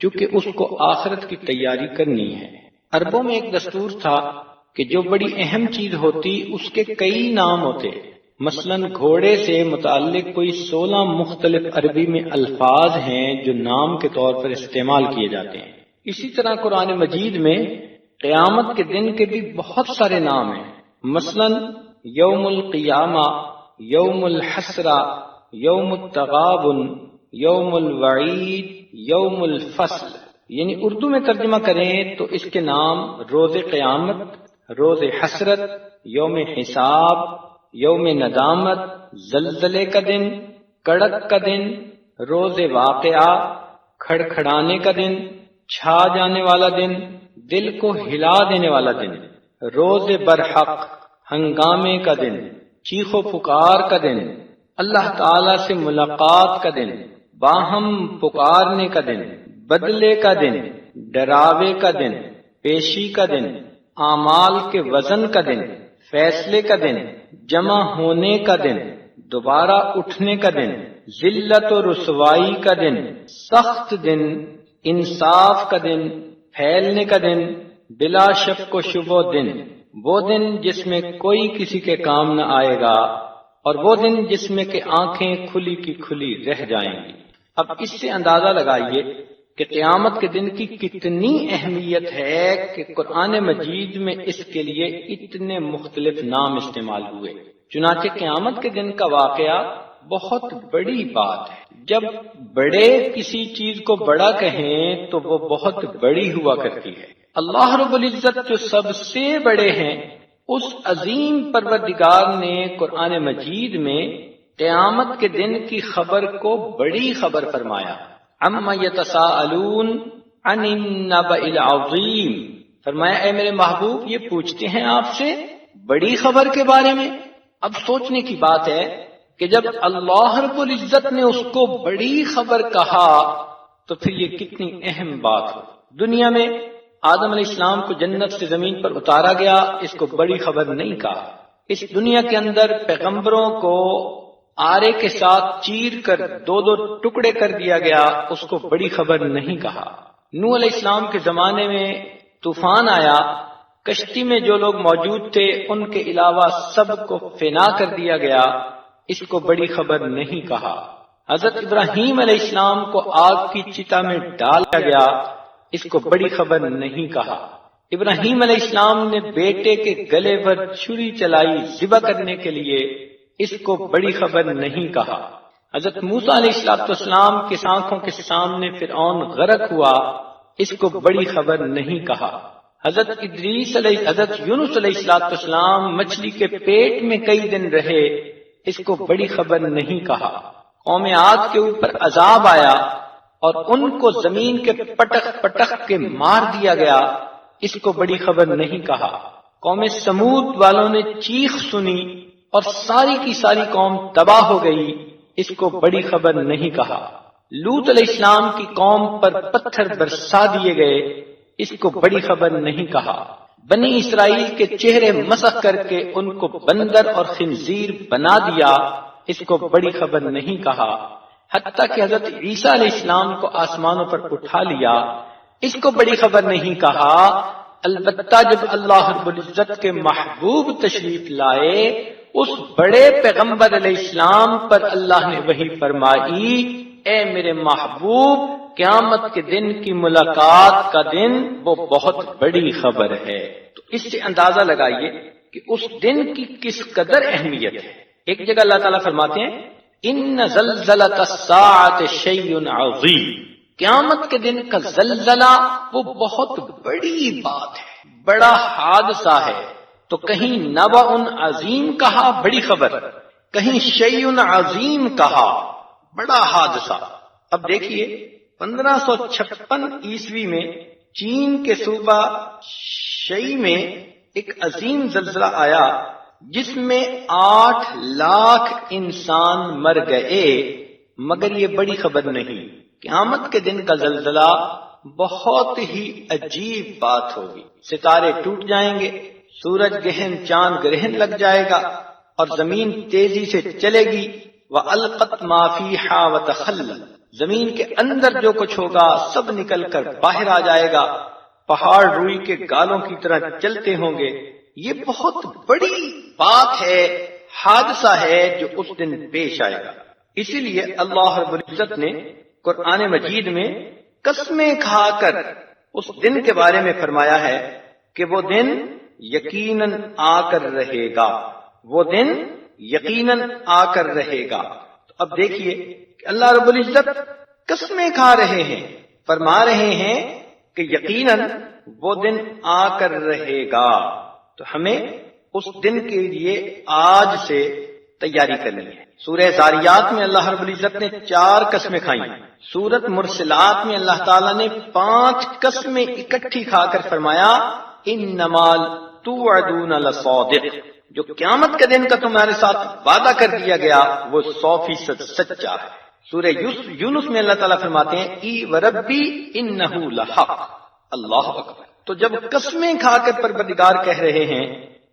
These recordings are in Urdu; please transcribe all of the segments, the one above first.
چونکہ اس کو آخرت کی تیاری کرنی ہے۔ عربوں میں ایک دستور تھا کہ جو بڑی اہم چیز ہوتی اس کے کئی نام ہوتے، مثلا گھوڑے سے متعلق کوئی 16 مختلف عربی میں الفاظ ہیں جو نام کے طور پر استعمال کیے جاتے ہیں۔ اسی طرح قرآن مجید میں قیامت کے دن کے بھی بہت سارے نام ہیں، مثلا یوم القیامہ، یوم الحسرہ، یوم التغابن، یوم الوعید، یوم الفصل۔ یعنی اردو میں ترجمہ کریں تو اس کے نام روز قیامت، روز حسرت، یوم حساب، یوم ندامت، زلزلے کا دن، کڑک کا دن، روز واقعہ، کھڑکھڑانے کا دن، چھا جانے والا دن، دل کو ہلا دینے والا دن، روز برحق، ہنگامے کا دن، چیخ و پکار کا دن، اللہ تعالی سے ملاقات کا دن، باہم پکارنے کا دن، بدلے کا دن، ڈراوے کا دن، پیشی کا دن، اعمال کے وزن کا دن، فیصلے کا دن، جمع ہونے کا دن، دوبارہ اٹھنے کا دن، ذلت و رسوائی کا دن، سخت دن، انصاف کا دن، پھیلنے کا دن، بلا شک و شبہ دن، وہ دن جس میں کوئی کسی کے کام نہ آئے گا، اور وہ دن جس میں کہ آنکھیں کھلی کی کھلی رہ جائیں گی۔ اب اس سے اندازہ لگائیے کہ قیامت کے دن کی کتنی اہمیت ہے کہ قرآن مجید میں اس کے لیے اتنے مختلف نام استعمال ہوئے۔ چنانچہ قیامت کے دن کا واقعہ بہت بڑی بات ہے۔ جب بڑے کسی چیز کو بڑا کہیں تو وہ بہت بڑی ہوا کرتی ہے۔ اللہ رب العزت جو سب سے بڑے ہیں، اس عظیم پروردگار نے قرآن مجید میں قیامت کے دن کی خبر کو بڑی خبر فرمایا۔ عما یتساءلون عن النبأ العظیم، فرمایا اے میرے محبوب یہ پوچھتے ہیں آپ سے بڑی خبر کے بارے میں۔ اب سوچنے کی بات ہے کہ جب اللہ رب العزت نے اس کو بڑی خبر کہا تو پھر یہ کتنی اہم بات ہو۔ دنیا میں آدم علیہ السلام کو جنت سے زمین پر اتارا گیا، اس کو بڑی خبر نہیں کہا۔ اس دنیا کے اندر پیغمبروں کو آرے کے ساتھ چیر کر دو دو ٹکڑے کر دیا گیا، اس کو بڑی خبر نہیں کہا۔ نوح علیہ السلام کے زمانے میں طوفان آیا، کشتی میں جو لوگ موجود تھے ان کے علاوہ سب کو فنا کر دیا گیا، اس کو بڑی خبر نہیں کہا۔ حضرت ابراہیم علیہ السلام کو آگ کی چتا میں ڈالا گیا، اس کو بڑی خبر نہیں کہا۔ ابراہیم علیہ السلام نے بیٹے کے گلے پر چھری چلائی ذبح کرنے کے لیے، اس کو بڑی خبر نہیں کہا۔ حضرت موسیٰ علیہ السلام کی آنکھوں کے سامنے فرعون غرق ہوا، اس کو بڑی خبر نہیں کہا۔ حضرت یونس علیہ السلام مچھلی کے پیٹ میں کئی دن رہے، اس کو بڑی خبر نہیں کہا۔ قوم عاد کے اوپر عذاب آیا اور ان کو زمین کے پٹخ پٹخ کے مار دیا گیا، اس کو بڑی خبر نہیں کہا۔ قوم سمود والوں نے چیخ سنی اور ساری کی ساری قوم تباہ ہو گئی، اس کو بڑی خبر نہیں کہا۔ لوط علیہ السلام کی قوم پر پتھر برسا دیے گئے، اس کو بڑی خبر نہیں کہا۔ بنی اسرائیل کے چہرے مسخ کر کے ان کو بندر اور خنزیر بنا دیا، اس کو بڑی خبر نہیں کہا۔ حتیٰ کہ حضرت عیسیٰ علیہ السلام کو آسمانوں پر اٹھا لیا، اس کو بڑی خبر نہیں کہا۔ البتہ جب اللہ رب العزت کے محبوب تشریف لائے، اس بڑے پیغمبر علیہ السلام پر اللہ نے وحی فرمائی، اے میرے محبوب قیامت کے دن کی ملاقات کا دن وہ بہت بڑی خبر ہے۔ تو اس سے اندازہ لگائیے کہ اس دن کی کس قدر اہمیت ہے۔ ایک جگہ اللہ تعالیٰ فرماتے ہیں ان زلزلۃ الساعۃ شیء عظیم، قیامت کے دن کا زلزلہ وہ بہت بڑی بات ہے، بڑا حادثہ ہے۔ تو کہیں نبأ عظیم کہا بڑی خبر، کہیں شیء عظیم کہا بڑا حادثہ۔ اب دیکھیے 1556 عیسوی میں چین کے صوبہ شئی میں ایک عظیم زلزلہ آیا جس میں 8 لاکھ انسان مر گئے، مگر یہ بڑی خبر نہیں۔ قیامت کے دن کا زلزلہ بہت ہی عجیب بات ہوگی، ستارے ٹوٹ جائیں گے، سورج گہن چاند گرہن لگ جائے گا اور زمین تیزی سے چلے گی۔ وَأَلْقَتْ مَا فِيهَا وَتَخَلَّتْ، زمین کے اندر جو کچھ ہوگا سب نکل کر باہر آ جائے گا، پہاڑ روئی کے گالوں کی طرح چلتے ہوں گے۔ یہ بہت بڑی بات ہے، حادثہ ہے جو اس دن پیش آئے گا۔ اسی لیے اللہ رب العزت نے قرآن مجید میں قسمیں کھا کر اس دن کے بارے میں فرمایا ہے کہ وہ دن یقیناً آ کر رہے گا، وہ دن یقیناً آ کر رہے گا۔ تو اب دیکھیے کہ اللہ رب العزت قسمیں کھا رہے ہیں، فرما رہے ہیں کہ یقیناً وہ دن آ کر رہے گا۔ تو ہمیں اس دن کے لیے آج سے تیاری کرنی ہے۔ سورہ زاریات میں اللہ رب العزت نے 4 قسمیں کھائیں، سورۃ مرسلات میں اللہ تعالیٰ نے 5 قسمیں اکٹھی کھا کر فرمایا انما توعدون لصادق، جو قیامت کے دن کا تمہارے ساتھ وعدہ کر دیا گیا وہ 100% سچا ہے۔ سورہ یونس میں اللہ تعالیٰ فرماتے ہیں ای وربی انہ لحق، اللہ اکبر۔ تو جب قسمیں کھا کر پروردگار کہہ رہے ہیں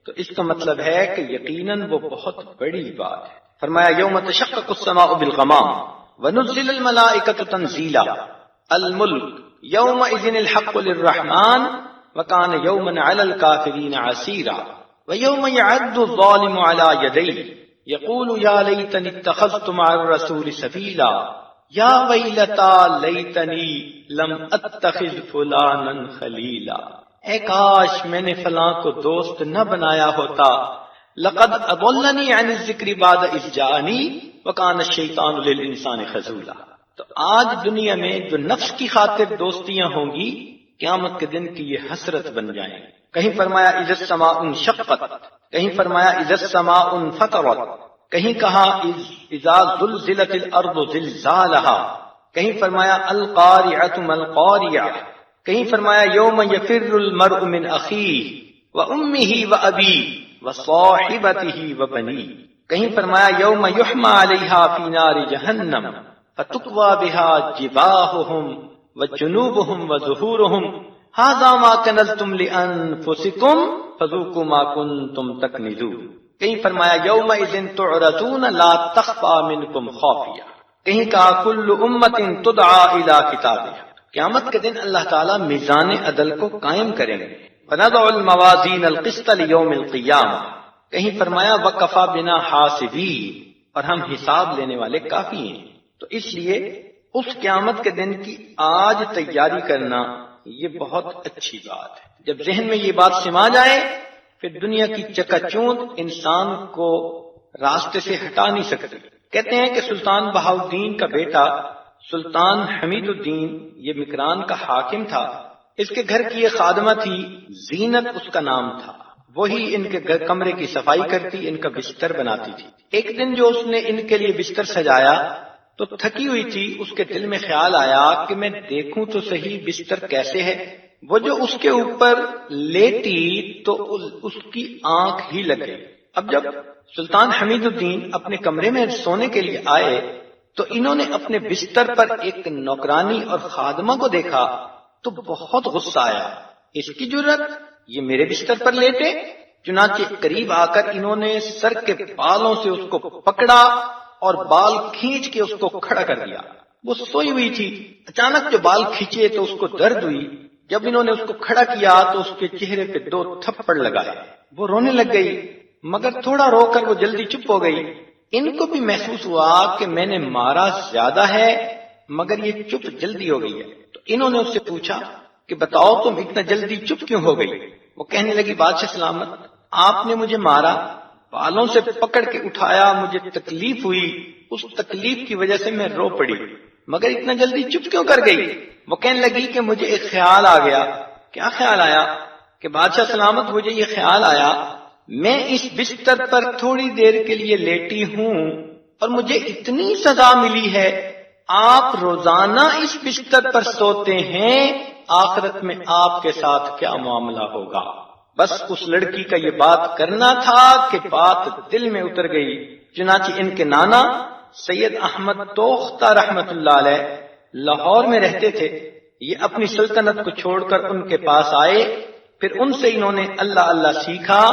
تو اس کا مطلب ہے کہ یقیناً وہ بہت بڑی بات ہے۔ فرمایا یوم تشقق السماء بالغمام ونزل الملائکۃ تنزیلا الملک یومئذ الحق للرحمن وکان یوما علی الکافرین عسیرا ویوم یعد الظالم علی یدیہ یقول یا لیتنی اتخذت مع الرسول سبیلا یا ویلتا لیتنی لم اتخذ فلانا خلیلا، اے کاش میں نے فلاں کو دوست نہ بنایا ہوتا، لقد اضلنی عن الذکر بعد اذ جاءنی وکان الشیطان للانسان خذولا۔ تو آج دنیا میں جو نفس کی خاطر دوستیاں ہوں گی قیامت کے دن کی یہ حسرت بن جائیں۔ کہیں فرمایا اذا السماء انشقت، کہیں فرمایا اذا السماء انفطرت، کہیں کہا اذا زلزلت الارض زلزالها، کہیں فرمایا القارعۃ ما القاریہ، کہیں فرمایا یوم یفر المرء من اخیہ وامہ وابیہ وصاحبتہ وبنیہ، کہیں فرمایا یوم یحمى علیہا فی نار جہنم فتکوی بہا جباہہم وجنوبہم وظہورہم ھذا ما کنزتم لانفسکم فذوقوا ما کنتم تکنزون، کہیں فرمایا یومئذ تعرضون لا تخفی منکم خافیہ، کہیں کہا کل امت تدعی الی کتابہا۔ قیامت کے دن اللہ تعالیٰ میزان عدل کو قائم کریں گے۔ وَنَضَعُ الْمَوَازِينَ الْقِسْطَ لِيَوْمِ الْقِيَامَةِ، کہیں فرمایا وَكَفَى بِنَا حَاسِبِينَ، اور ہم حساب لینے والے کافی ہیں۔ تو اس لیے اس قیامت کے دن کی آج تیاری کرنا یہ بہت اچھی بات ہے۔ جب ذہن میں یہ بات سما جائے پھر دنیا کی چکا چوند انسان کو راستے سے ہٹا نہیں سکتی۔ کہتے ہیں کہ سلطان بہاؤالدین کا بیٹا سلطان حمید الدین یہ مکران کا حاکم تھا، اس کے گھر کی ایک خادمہ تھی زینت اس کا نام تھا، وہی ان کے گھر کمرے کی صفائی کرتی، ان کا بستر بناتی تھی۔ ایک دن جو اس نے ان کے لیے بستر سجایا تو تھکی ہوئی تھی، اس کے دل میں خیال آیا کہ میں دیکھوں تو صحیح بستر کیسے ہے۔ وہ جو اس کے اوپر لیٹی تو اس کی آنکھ ہی لگ گئی۔ اب جب سلطان حمید الدین اپنے کمرے میں سونے کے لیے آئے تو انہوں نے اپنے بستر پر ایک نوکرانی اور خادمہ کو دیکھا تو بہت غصہ آیا، اس کی جرت یہ میرے بستر پر لیٹے۔ چنانچہ قریب آ کر انہوں نے سر کے بالوں سے اس کو پکڑا اور بال کھینچ کے اس کو کھڑا کر دیا۔ وہ سوئی ہوئی تھی، اچانک جو بال کھینچے تو اس کو درد ہوئی۔ جب انہوں نے اس کو کھڑا کیا تو اس کے چہرے پہ 2 تھپڑ لگائے۔ وہ رونے لگ گئی، مگر تھوڑا رو کر وہ جلدی چپ ہو گئی۔ ان کو بھی محسوس ہوا کہ میں نے مارا زیادہ ہے مگر یہ چپ جلدی ہو گئی ہے۔ تو انہوں نے اس سے پوچھا کہ بتاؤ تم اتنا جلدی چپ کیوں ہو گئی؟ وہ کہنے لگی بادشاہ سلامت، آپ نے مجھے مارا، بالوں سے پکڑ کے اٹھایا، مجھے تکلیف ہوئی، اس تکلیف کی وجہ سے میں رو پڑی، مگر اتنا جلدی چپ کیوں کر گئی؟ وہ کہنے لگی کہ مجھے ایک خیال آ گیا۔ کیا خیال آیا؟ کہ بادشاہ سلامت مجھے یہ خیال آیا میں اس بستر پر تھوڑی دیر کے لیے لیٹی ہوں اور مجھے اتنی سزا ملی ہے، آپ روزانہ اس بستر پر سوتے ہیں، آخرت میں آپ کے ساتھ کیا معاملہ ہوگا؟ بس اس لڑکی کا یہ بات کرنا تھا کہ بات دل میں اتر گئی۔ چنانچہ ان کے نانا سید احمد توختہ رحمت اللہ علیہ لاہور میں رہتے تھے، یہ اپنی سلطنت کو چھوڑ کر ان کے پاس آئے، پھر ان سے انہوں نے اللہ اللہ سیکھا،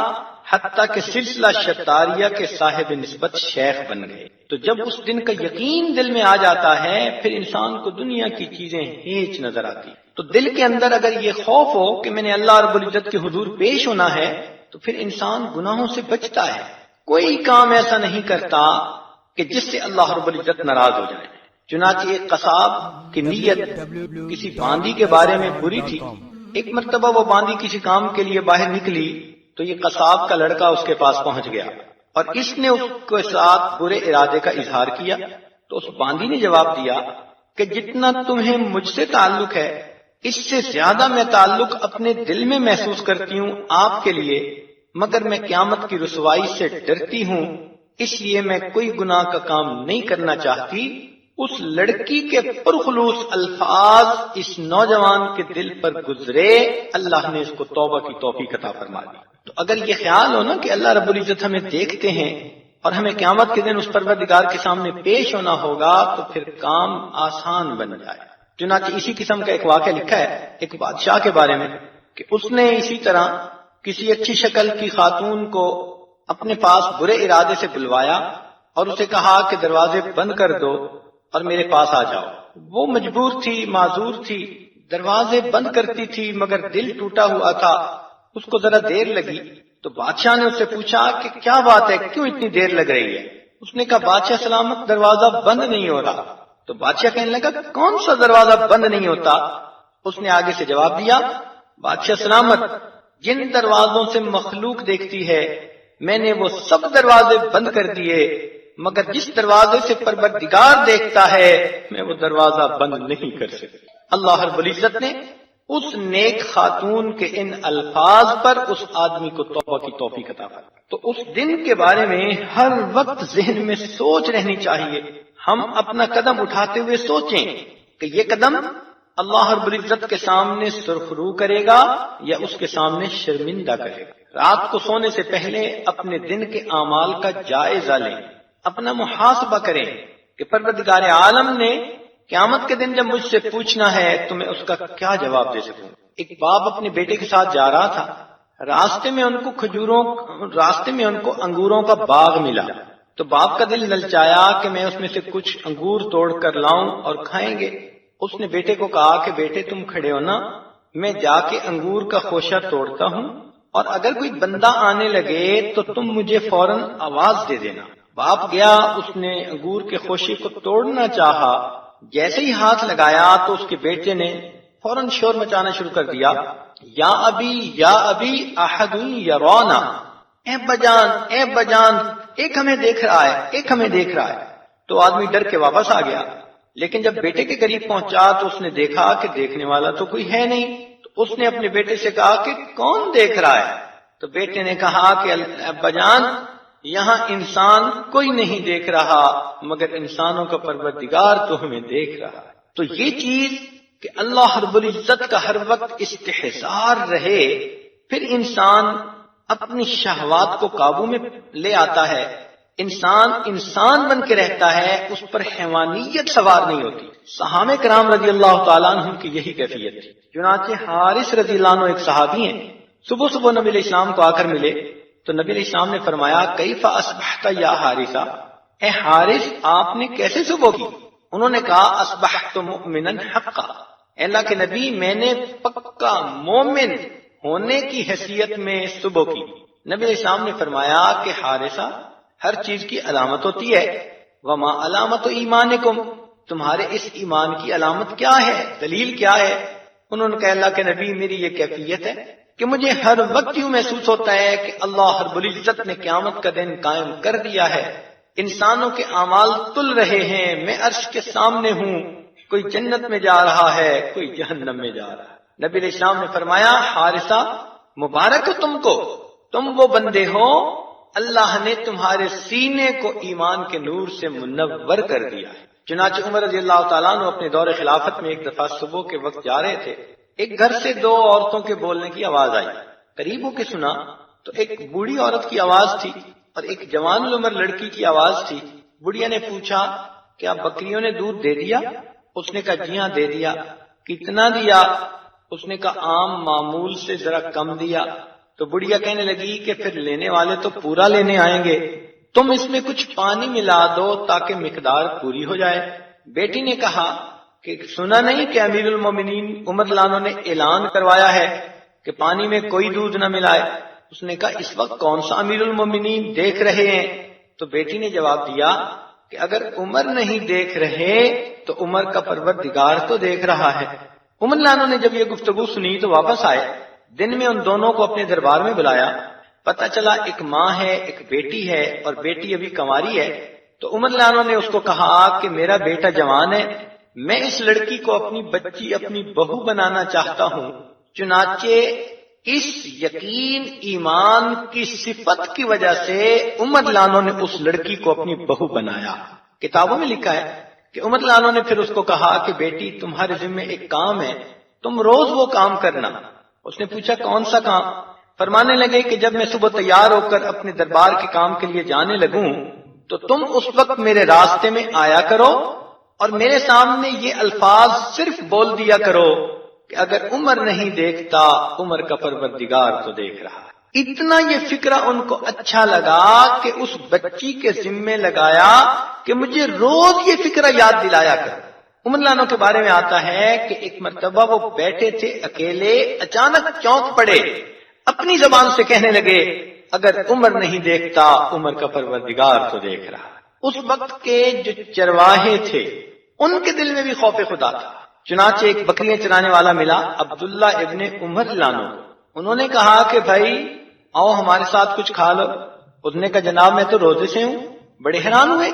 حتیٰ کہ سلسلہ شتاریہ کے صاحب نسبت شیخ بن گئے۔ تو جب اس دن کا یقین دل میں آ جاتا ہے پھر انسان کو دنیا کی چیزیں ہیچ نظر آتی۔ تو دل کے اندر اگر یہ خوف ہو کہ میں نے اللہ رب العزت کے حضور پیش ہونا ہے تو پھر انسان گناہوں سے بچتا ہے، کوئی کام ایسا نہیں کرتا کہ جس سے اللہ رب العزت ناراض ہو جائے۔ چنانچہ ایک قصاب کی نیت کسی باندی کے بارے میں بری تھی۔ ایک مرتبہ وہ باندی کسی کام کے لیے باہر نکلی تو یہ قصاب کا لڑکا اس کے پاس پہنچ گیا اور اس نے اس کے ساتھ برے ارادے کا اظہار کیا۔ تو اس باندی نے جواب دیا کہ جتنا تمہیں مجھ سے تعلق ہے اس سے زیادہ میں تعلق اپنے دل میں محسوس کرتی ہوں آپ کے لیے، مگر میں قیامت کی رسوائی سے ڈرتی ہوں، اس لیے میں کوئی گناہ کا کام نہیں کرنا چاہتی۔ اس لڑکی کے پرخلوص الفاظ اس نوجوان کے دل پر گزرے، اللہ نے اس کو توبہ کی توفیق عطا فرما دی۔ تو اگر یہ خیال ہو نا کہ اللہ رب العزت ہمیں دیکھتے ہیں اور ہمیں قیامت کے دن اس پروردگار کے سامنے پیش ہونا ہوگا تو پھر کام آسان بن جائے۔ چنانچہ اسی قسم کا ایک واقعہ لکھا ہے ایک بادشاہ کے بارے میں کہ اس نے اسی طرح کسی اچھی شکل کی خاتون کو اپنے پاس برے ارادے سے بلوایا اور اسے کہا کہ دروازے بند کر دو اور میرے پاس آ جاؤ۔ وہ مجبور تھی، معذور تھی، دروازے بند کرتی تھی مگر دل ٹوٹا ہوا تھا، اس کو ذرا دیر لگی۔ تو بادشاہ نے اس سے پوچھا کہ کیا بات ہے، کیوں اتنی دیر لگ رہی ہے؟ اس نے کہا بادشاہ سلامت دروازہ بند نہیں ہو رہا۔ تو بادشاہ کہنے لگا کون سا دروازہ بند نہیں ہوتا؟ اس نے آگے سے جواب دیا بادشاہ سلامت جن دروازوں سے مخلوق دیکھتی ہے میں نے وہ سب دروازے بند کر دیے، مگر جس دروازے سے پروردگار دیکھتا ہے میں وہ دروازہ بند نہیں کر سکتی۔ اللہ رب العزت نے اس نیک خاتون کے ان الفاظ پر اس آدمی کو توبہ کی توفیق عطا فرمائی۔ تو اس دن کے بارے میں ہر وقت ذہن میں سوچ رہنی چاہیے، ہم اپنا قدم اٹھاتے ہوئے سوچیں کہ یہ قدم اللہ رب العزت کے سامنے سرخرو کرے گا یا اس کے سامنے شرمندہ کرے گا۔ رات کو سونے سے پہلے اپنے دن کے اعمال کا جائزہ لیں، اپنا محاسبہ کریں کہ پروردگار عالم نے قیامت کے دن جب مجھ سے پوچھنا ہے تو میں اس کا کیا جواب دے سکوں۔ ایک باپ اپنے بیٹے کے ساتھ جا رہا تھا، راستے میں ان کو انگوروں کا باغ ملا تو باپ کا دل للچایا کہ میں اس میں سے کچھ انگور توڑ کر لاؤں اور کھائیں گے۔ اس نے بیٹے کو کہا کہ بیٹے تم کھڑے ہو نا، میں جا کے انگور کا خوشہ توڑتا ہوں اور اگر کوئی بندہ آنے لگے تو تم مجھے فوراً آواز دے دینا۔ باپ گیا، اس نے انگور کے خوشے کو توڑنا چاہا، جیسے ہی ہاتھ لگایا تو اس کے بیٹے نے فوراً شور مچانا شروع کر دیا، یا ابی احد یرانا، اے بجان ایک ہمیں دیکھ رہا ہے۔ تو آدمی ڈر کے واپس آ گیا، لیکن جب بیٹے کے قریب پہنچا تو اس نے دیکھا کہ دیکھنے والا تو کوئی ہے نہیں۔ تو اس نے اپنے بیٹے سے کہا کہ کون دیکھ رہا ہے؟ تو بیٹے نے کہا کہ ابا جان یہاں انسان کوئی نہیں دیکھ رہا مگر انسانوں کا پروردگار تو ہمیں دیکھ رہا ہے۔ تو یہ چیز کہ اللہ رب العزت کا ہر وقت استحضار رہے، پھر انسان اپنی شہوات کو قابو میں لے آتا ہے، انسان بن کے رہتا ہے، اس پر حیوانیت سوار نہیں ہوتی۔ صحابہ کرام رضی اللہ تعالیٰ عنہ کی یہی کیفیت تھی۔ چنانچہ حارث رضی اللہ عنہ ایک صحابی ہیں، صبح نبی علیہ السلام کو آ کر ملے تو نبی علیہ السلام نے فرمایا کیف اصبحت یا حارثہ، اے حارث آپ نے کیسے صبح کی؟ انہوں نے کہا اصبحت مؤمنا حقا، اے اللہ کے نبی میں نے پکا مومن ہونے کی حیثیت میں صبح کی۔ نبی علیہ السلام نے فرمایا کہ حارثہ ہر چیز کی علامت ہوتی ہے، وما علامت ایمانکم، تمہارے اس ایمان کی علامت کیا ہے، دلیل کیا ہے؟ انہوں نے کہا اللہ کے نبی میری یہ کیفیت ہے کہ مجھے ہر وقت یوں محسوس ہوتا ہے کہ اللہ رب العزت نے قیامت کا دن قائم کر دیا ہے، انسانوں کے اعمال تل رہے ہیں، میں عرش کے سامنے ہوں، کوئی جنت میں جا رہا ہے کوئی جہنم میں جا رہا ہے۔ نبی علیہ السلام نے فرمایا حارثہ مبارک ہو تم کو، تم وہ بندے ہو اللہ نے تمہارے سینے کو ایمان کے نور سے منور کر دیا ہے۔ چنانچہ عمر رضی اللہ تعالیٰ عنہ اپنے دور خلافت میں ایک دفعہ صبح کے وقت جا رہے تھے، ایک گھر سے دو عورتوں کے بولنے کی آواز آئی، قریب ہو کے سنا تو ایک بوڑھی عورت کی آواز تھی اور ایک جوان العمر لڑکی کی آواز تھی۔ بڑھیا نے پوچھا کیا بکریوں نے دودھ دے دیا؟ اس نے کہا جی ہاں دے دیا۔ کتنا دیا؟ اس نے کہا عام معمول سے ذرا کم دیا۔ تو بڑھیا کہنے لگی کہ پھر لینے والے تو پورا لینے آئیں گے، تم اس میں کچھ پانی ملا دو تاکہ مقدار پوری ہو جائے۔ بیٹی نے کہا کہ سنا نہیں کہ امیر المومنین عمر رضی اللہ عنہ نے اعلان کروایا ہے کہ پانی میں کوئی دودھ نہ ملائے۔ اس نے کہا اس وقت کون سا امیر المومنین دیکھ رہے ہیں؟ تو بیٹی نے جواب دیا کہ اگر عمر نہیں دیکھ رہے تو عمر کا پروردگار تو دیکھ رہا ہے۔ عمر رضی اللہ عنہ نے جب یہ گفتگو سنی تو واپس آئے، دن میں ان دونوں کو اپنے دربار میں بلایا۔ پتہ چلا ایک ماں ہے، ایک بیٹی ہے، اور بیٹی ابھی کنواری ہے۔ تو عمر رضی اللہ عنہ نے اس کو کہا کہ میرا بیٹا جوان ہے، میں اس لڑکی کو اپنی بچی، اپنی بہو بنانا چاہتا ہوں۔ چنانچہ اس یقین ایمان کی صفت کی وجہ سے عمر رضی اللہ عنہ نے اس لڑکی کو اپنی بہو بنایا۔ کتابوں میں لکھا ہے کہ عمر رضی اللہ عنہ نے پھر اس کو کہا کہ بیٹی تمہارے ذمہ ایک کام ہے، تم روز وہ کام کرنا۔ اس نے پوچھا کون سا کام؟ فرمانے لگے کہ جب میں صبح تیار ہو کر اپنے دربار کے کام کے لیے جانے لگوں تو تم اس وقت میرے راستے میں آیا کرو اور میرے سامنے یہ الفاظ صرف بول دیا کرو کہ اگر عمر نہیں دیکھتا عمر کا پروردگار تو دیکھ رہا ہے۔ اتنا یہ فکرہ ان کو اچھا لگا کہ اس بچی کے ذمے لگایا کہ مجھے روز یہ فکرہ یاد دلایا کر۔ عمر رضی اللہ عنہ کے بارے میں آتا ہے کہ ایک مرتبہ وہ بیٹھے تھے اکیلے، اچانک چونک پڑے، اپنی زبان سے کہنے لگے اگر عمر نہیں دیکھتا عمر کا پروردگار تو دیکھ رہا ہے۔ اس وقت کے جو چرواہے تھے ان کے دل میں بھی خوف خدا تھا۔ چنانچہ ایک بکریاں چرانے والا ملا عبداللہ ابن عمر رضی اللہ عنہ، انہوں نے کہا کہ بھائی آؤ ہمارے ساتھ کچھ کھا لو۔ اس نے کہا جناب میں تو روزے سے ہوں۔ بڑے حیران ہوئے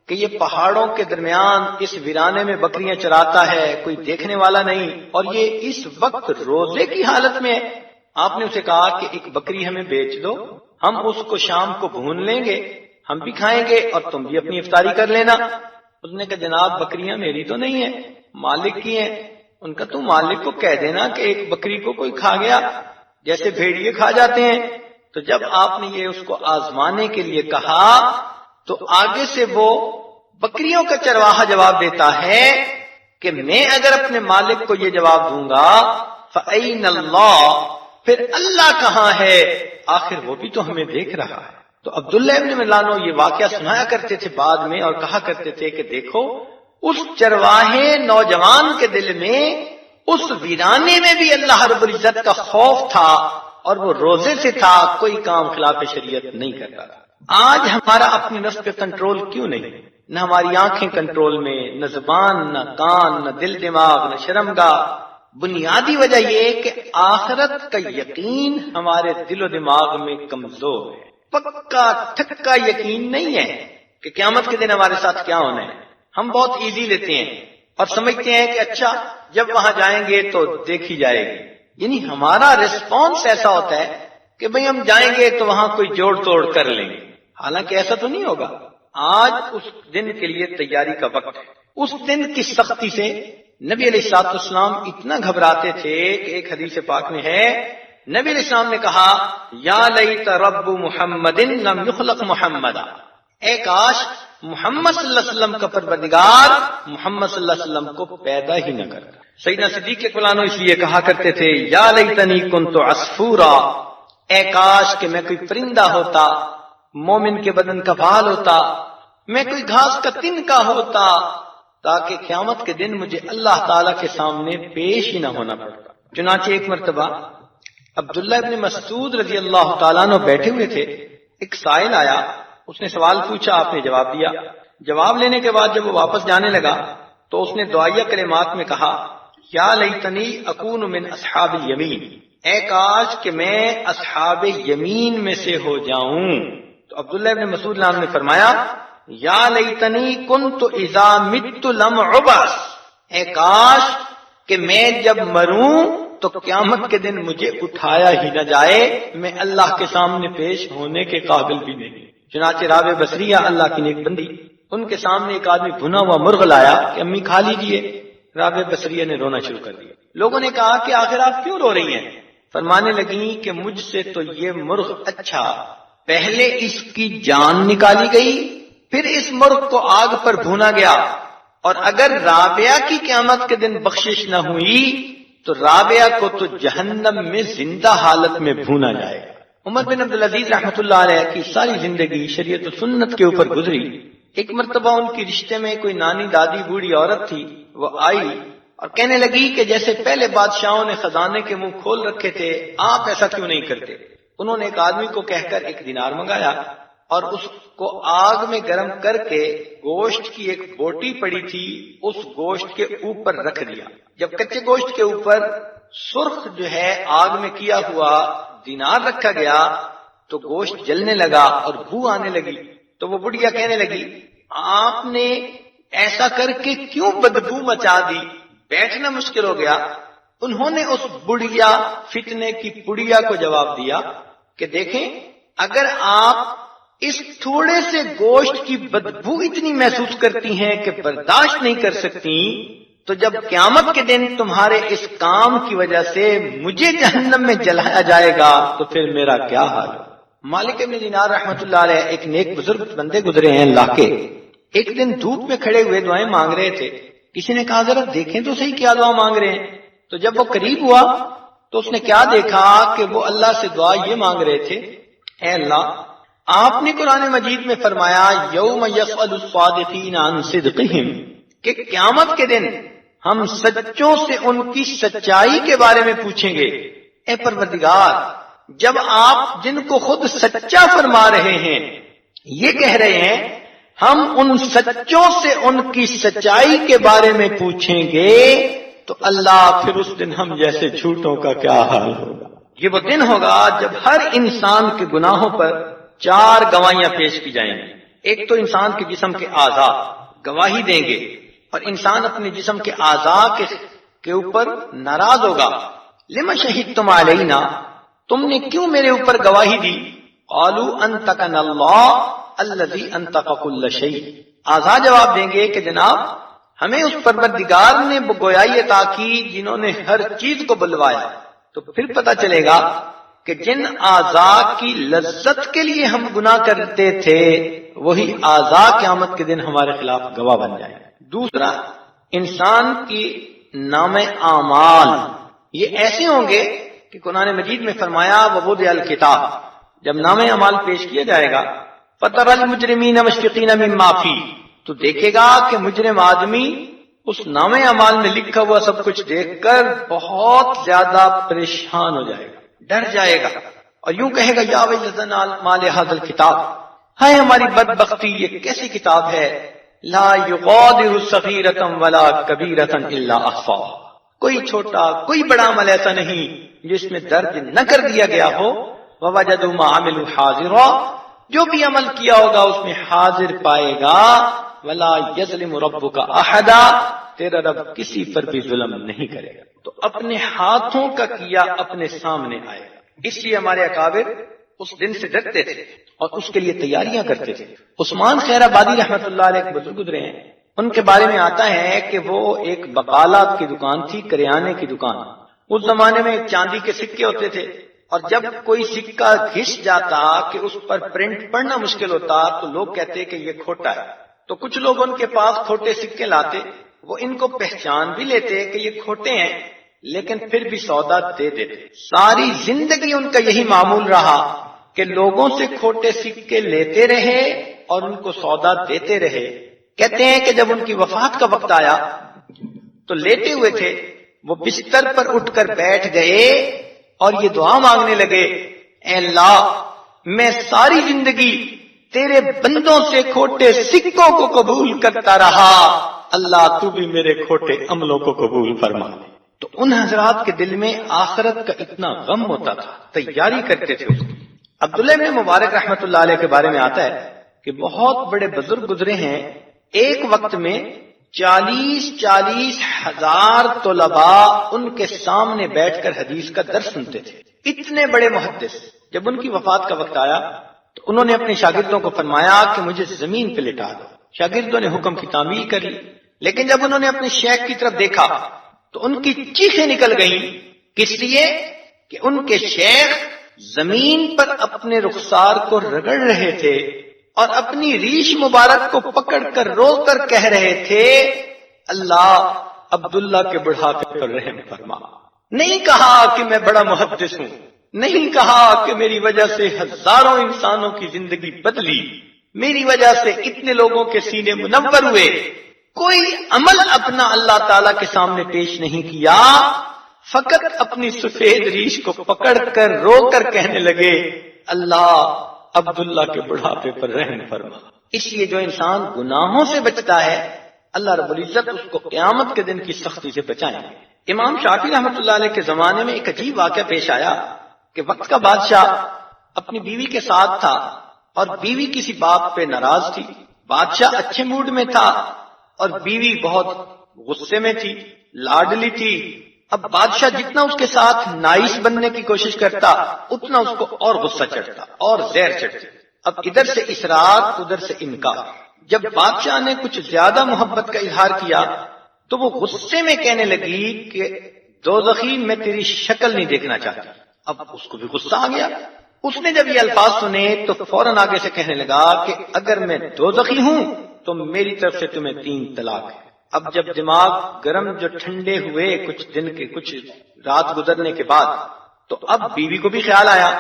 کہ یہ پہاڑوں کے درمیان اس ویرانے میں بکریاں چراتا ہے، کوئی دیکھنے والا نہیں، اور یہ اس وقت روزے کی حالت میں ہے۔ آپ نے اسے کہا کہ ایک بکری ہمیں بیچ دو، ہم اس کو شام کو بھون لیں گے، ہم بھی کھائیں گے اور تم بھی اپنی افطاری کر لینا۔ اس نے کہا جناب بکریاں میری تو نہیں ہیں، مالک کی ہیں۔ ان کا تو مالک کو کہہ دینا کہ ایک بکری کو کوئی کھا گیا، جیسے بھیڑیے کھا جاتے ہیں۔ تو جب آپ نے یہ اس کو آزمانے کے لیے کہا تو آگے سے وہ بکریوں کا چرواہا جواب دیتا ہے کہ میں اگر اپنے مالک کو یہ جواب دوں گا فَأَيْنَ اللَّهُ، پھر اللہ کہاں ہے؟ آخر وہ بھی تو ہمیں دیکھ رہا ہے۔ تو عبداللہ ابن ملانو یہ واقعہ سنایا کرتے تھے بعد میں اور کہا کرتے تھے کہ دیکھو اس چرواہے نوجوان کے دل میں اس ویرانے میں بھی اللہ رب العزت کا خوف تھا اور وہ روزے سے تھا، کوئی کام خلاف شریعت نہیں کرتا تھا۔ آج ہمارا اپنی نفس پہ کنٹرول کیوں نہیں؟ نہ ہماری آنکھیں کنٹرول میں، نہ زبان، نہ کان، نہ دل دماغ، نہ شرمگاہ۔ بنیادی وجہ یہ کہ آخرت کا یقین ہمارے دل و دماغ میں کمزور ہے، پکا ٹھکا یقین نہیں ہے کہ قیامت کے دن ہمارے ساتھ کیا ہونا ہے۔ ہم بہت ایزی لیتے ہیں اور سمجھتے ہیں کہ اچھا جب وہاں جائیں گے تو دیکھی جائے گی، یعنی ہمارا ریسپانس ایسا ہوتا ہے کہ بھئی ہم جائیں گے تو وہاں کوئی جوڑ توڑ کر لیں گے، حالانکہ ایسا تو نہیں ہوگا۔ آج اس دن کے لیے تیاری کا وقت ہے۔ اس دن کی سختی سے نبی علیہ الصلوۃ والسلام اتنا گھبراتے تھے کہ ایک حدیث پاک میں ہے نبی علیہ السلام نے کہا یا لیت رب محمد لم یخلق محمدا، اے کاش محمد صلی اللہ علیہ وسلم کا پروردگار محمد صلی اللہ علیہ وسلم کو پیدا ہی نہ کرتا۔ سیدنا صدیق اکبر اس لیے کہا کرتے تھے یا لیتنی کنت عصفورا، اے کاش کہ میں کوئی پرندہ ہوتا، مومن کے بدن کا بال ہوتا، میں کوئی گھاس کا تن کا ہوتا، تاکہ قیامت کے دن مجھے اللہ تعالیٰ کے سامنے پیش ہی نہ ہونا پڑتا۔ چنانچہ ایک مرتبہ عبداللہ ابن مسعود رضی اللہ تعالیٰ عنہ بیٹھے ہوئے تھے، ایک سائل آیا، اس نے سوال پوچھا، آپ نے جواب دیا۔ جواب لینے کے بعد جب وہ واپس جانے لگا تو اس نے دعائیہ کلمات میں کہا یا لیتنی اکون من اصحاب الیمین، اے کاش کہ میں اصحاب یمین میں سے ہو جاؤں۔ تو عبداللہ ابن مسعود نے فرمایا یا لیتنی کنت اذا مت لم عبس، اے کاش کہ میں جب مروں تو قیامت کے دن مجھے اٹھایا ہی نہ جائے، میں اللہ کے سامنے پیش ہونے کے قابل بھی نہیں۔ چنانچہ رابع بصریہ اللہ کی نیک بندی، ان کے سامنے ایک آدمی بھنا ہوا مرغ لایا کہ امی کھا لیجئے۔ رابع بصریہ نے رونا شروع کر دیا۔ لوگوں نے کہا کہ آخر آپ کیوں رو رہی ہیں؟ فرمانے لگی کہ مجھ سے تو یہ مرغ اچھا، پہلے اس کی جان نکالی گئی، پھر اس مرغ کو آگ پر بھونا گیا، اور اگر رابعہ کی قیامت کے دن بخشش نہ ہوئی تو رابعہ کو تو جہنم میں زندہ حالت میں بھونا جائے گا۔ عمر بن عبدالعزیز رحمۃ اللہ علیہ کی ساری زندگی شریعت و سنت کے اوپر گزری۔ ایک مرتبہ ان کی رشتے میں کوئی نانی دادی بوڑھی عورت تھی، وہ آئی اور کہنے لگی کہ جیسے پہلے بادشاہوں نے خزانے کے منہ کھول رکھے تھے، آپ ایسا کیوں نہیں کرتے؟ انہوں نے ایک آدمی کو کہہ کر 1 دینار منگایا اور اس کو آگ میں گرم کر کے گوشت کی ایک بوٹی پڑی تھی اس گوشت کے اوپر رکھ دیا۔ جب کچے گوشت کے اوپر سرخ جو ہے آگ میں کیا ہوا دینار رکھا گیا تو گوشت جلنے لگا اور بو آنے لگی، تو وہ بڑھیا کہنے لگی آپ نے ایسا کر کے کیوں بدبو مچا دی، بیٹھنا مشکل ہو گیا۔ انہوں نے اس بڑھیا فتنے کی پڑیا کو جواب دیا کہ دیکھیں اگر آپ اس تھوڑے سے گوشت کی بدبو اتنی محسوس کرتی ہیں کہ برداشت نہیں کر سکتی، تو جب قیامت کے دن تمہارے اس کام کی وجہ سے مجھے جہنم میں جلایا جائے گا تو پھر میرا کیا حال ہو۔ مالک ابن دینار رحمۃ اللہ علیہ ایک نیک بزرگ بندے گزرے ہیں اللہ کے، ایک دن دھوپ میں کھڑے ہوئے دعائیں مانگ رہے تھے۔ کسی نے کہا ذرا دیکھیں تو صحیح کیا دعا مانگ رہے ہیں، تو جب وہ قریب ہوا تو اس نے کیا دیکھا کہ وہ اللہ سے دعا یہ مانگ رہے تھے، اے اللہ آپ نے قرآن مجید میں فرمایا یوم یسأل الصادقین عن صدقہم، کہ قیامت کے دن ہم سچوں سے ان کی سچائی کے بارے میں پوچھیں گے۔ اے پروردگار جب آپ جن کو خود سچا فرما رہے ہیں یہ کہہ رہے ہیں ہم ان سچوں سے ان کی سچائی کے بارے میں پوچھیں گے، تو اللہ پھر اس دن ہم جیسے جھوٹوں کا کیا حال ہوگا۔ یہ وہ دن ہوگا جب ہر انسان کے گناہوں پر 4 گواہیاں پیش کی جائیں گی۔ ایک تو انسان کے جسم کے اعضاء گواہی دیں گے اور انسان اپنے جسم کے اعضاء کے اوپر ناراض ہوگا، لما شہدتم علینا، تم نے کیوں میرے اوپر گواہی دی؟ قالوا انطقنا اللہ الذی انطق کل شیء، اعضاء جواب دیں گے کہ جناب ہمیں اس پروردگار نے وہ گویائی عطا کی جنہوں نے ہر چیز کو بلوایا۔ تو پھر پتہ چلے گا کہ جن اعضاء کی لذت کے لیے ہم گناہ کرتے تھے وہی اعضاء قیامت کے دن ہمارے خلاف گواہ بن جائیں۔ دوسرا، انسان کی نام اعمال یہ ایسے ہوں گے کہ قرآن مجید میں فرمایا ووضع الکتاب، جب نام اعمال پیش کیا جائے گا فتری المجرمین مشفقین مما فیہ، تو دیکھے گا کہ مجرم آدمی اس نام اعمال میں لکھا ہوا سب کچھ دیکھ کر بہت زیادہ پریشان ہو جائے گا، ڈر جائے گا اور یوں کہے گا یا ویلتنا ما لہذا الکتاب، ہائے ہماری بدبختی یہ کیسی کتاب ہے، لا یغادر صغیرۃ ولا کبیرۃ الا احصاها، کوئی چھوٹا کوئی بڑا عمل ایسا نہیں جس میں درج نہ کر دیا گیا ہو، ووجدوا ما عملوا حاضرا، جو بھی عمل کیا ہوگا اس میں حاضر پائے گا، ولا یظلم ربک احدا، تیرا رب کسی پر بھی ظلم نہیں کرے گا۔ تو اپنے ہاتھوں کا کیا اپنے سامنے آئے گا، اس لیے ہمارے اکابر اس دن سے ڈرتے تھے اور اس کے لیے تیاریاں کرتے تھے۔ عثمان خیر آبادی رحمت اللہ علیہ ایک بزرگ گزرے ہیں، ان کے بارے میں آتا ہے کہ وہ ایک بقالات کی دکان تھی، کریانے کی دکان۔ اس زمانے میں چاندی کے سکے ہوتے تھے اور جب کوئی سکہ گھس جاتا کہ اس پر پرنٹ پڑھنا مشکل ہوتا تو لوگ کہتے کہ یہ کھوٹا ہے، تو کچھ لوگ ان کے پاس کھوٹے سکے لاتے، وہ ان کو پہچان بھی لیتے کہ یہ کھوٹے ہیں لیکن پھر بھی سودا دے دیتے۔ ساری زندگی ان کا یہی معمول رہا کہ لوگوں سے کھوٹے سکے لیتے رہے اور ان کو سودا دیتے رہے۔ کہتے ہیں کہ جب ان کی وفات کا وقت آیا تو لیتے ہوئے تھے، وہ بستر پر اٹھ کر بیٹھ گئے اور یہ دعا مانگنے لگے، اے اللہ میں ساری زندگی تیرے بندوں سے کھوٹے سکوں کو قبول کرتا رہا، اللہ تو بھی میرے کھوٹے عملوں کو قبول فرما۔ تو ان حضرات کے دل میں آخرت کا اتنا غم ہوتا تھا، تیاری کرتے تھے اس کی۔ عبداللہ بن مبارک رحمت اللہ علیہ کے بارے میں آتا ہے کہ بہت بڑے بزرگ گزرے ہیں، ایک وقت میں 40,000 طلباء ان کے سامنے بیٹھ کر حدیث کا درس سنتے تھے، اتنے بڑے محدث۔ جب ان کی وفات کا وقت آیا تو انہوں نے اپنے شاگردوں کو فرمایا کہ مجھے زمین پہ لٹا دو۔ شاگردوں نے حکم کی تعمیل کر لی، لیکن جب انہوں نے اپنے شیخ کی طرف دیکھا تو ان کی چیخیں نکل گئیں، کس لیے کہ ان کے شیخ زمین پر اپنے رخسار کو رگڑ رہے تھے اور اپنی ریش مبارک کو پکڑ کر رو کر کہہ رہے تھے اللہ عبداللہ کے بڑھاپے پر رحم فرما۔ نہیں کہا کہ میں بڑا محدث ہوں، نہیں کہا کہ میری وجہ سے ہزاروں انسانوں کی زندگی بدلی، میری وجہ سے اتنے لوگوں کے سینے منور ہوئے، کوئی عمل اپنا اللہ تعالی کے سامنے پیش نہیں کیا، فقط اپنی سفید ریش کو پکڑ کر رو کر کہنے لگے اللہ عبداللہ کے بڑھاپے پر رحم فرما۔ اس لیے جو انسان گناہوں سے بچتا ہے اللہ رب العزت اس کو قیامت کے دن کی سختی سے بچائیں گے۔ امام شافعی رحمۃ اللہ علیہ کے زمانے میں ایک عجیب واقعہ پیش آیا کہ وقت کا بادشاہ اپنی بیوی کے ساتھ تھا اور بیوی کسی بات پہ ناراض تھی، بادشاہ اچھے موڈ میں تھا اور بیوی بہت غصے میں تھی، لاڈلی تھی۔ اب بادشاہ جتنا اس کے ساتھ نائس بننے کی کوشش کرتا اتنا اس کو اور غصہ چڑھتا اور زہر چڑھتی۔ اب ادھر سے اصرار ادھر سے انکار۔ جب بادشاہ نے کچھ زیادہ محبت کا اظہار کیا تو وہ غصے میں کہنے لگی کہ دوزخی میں تیری شکل نہیں دیکھنا چاہتی۔ اب اس کو بھی غصہ آ گیا، اس نے جب یہ الفاظ سنے تو فوراً آگے سے کہنے لگا کہ اگر میں دوزخی ہوں تو میری طرف سے تمہیں 3 طلاق ہے۔ اب جب دماغ گرم جو ٹھنڈے ہوئے کچھ دن کے کچھ رات گزرنے کے بعد تو اب بیوی کو بھی خیال آیا